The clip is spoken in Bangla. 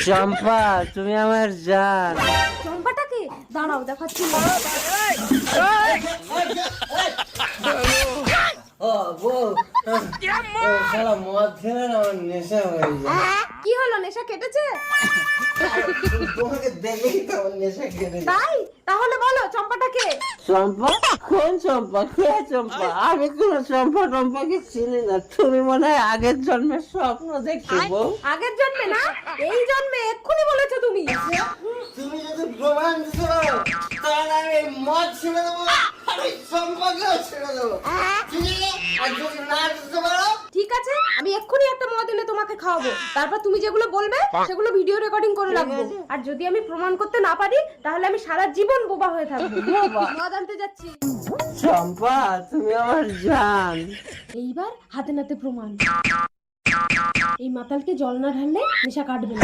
চম্পা তুমি আমার জান। চম্পাটাকে দাঁড়াও দেখাচ্ছি। ও বউ, শালা মদ খেলে না আমার নেশা হয়ে যায়। কি হলো, নেশা কেটেছে? তোমাকে দেখেই তো আমার নেশা কেটে যায়। তাই তাহলে বলো চম্পাটাকে। চম্পা? কোন চম্পা? কে চম্পা? আমি কোন চম্পা টম্পাকে চিনি না। তুমি মনে হয় আগের জন্মের স্বপ্ন দেখছো বউ। আগের জন্মে না, এই জন্মে এক্ষুনি বলেছো তুমি। তুমি যদি প্রমাণ দিতে পারো তাহলে আমি এই মদ ছেড়ে দেবো আর এই চম্পাকেও ছেড়ে দেবো, ঠিক আছে? আর যদি না দিতে পারো ঠিক আছে, আমি এক্ষুনি একটা মদ এনে তোমাকে খাওয়াবো। তারপর তুমি যেগুলো বলবে সেগুলো ভিডিও রেকর্ডিং করে রাখবো। আর যদি আমি প্রমাণ করতে না পারি তাহলে আমি সারা জীবন বোবা হয়ে থাকবো। মদ আনতে যাচ্ছি। চম্পা তুমি আমার জান। এইবার হাতে নাতে প্রমাণ। এই মাতালকে জল না ঢাললে নেশা কাটবে না।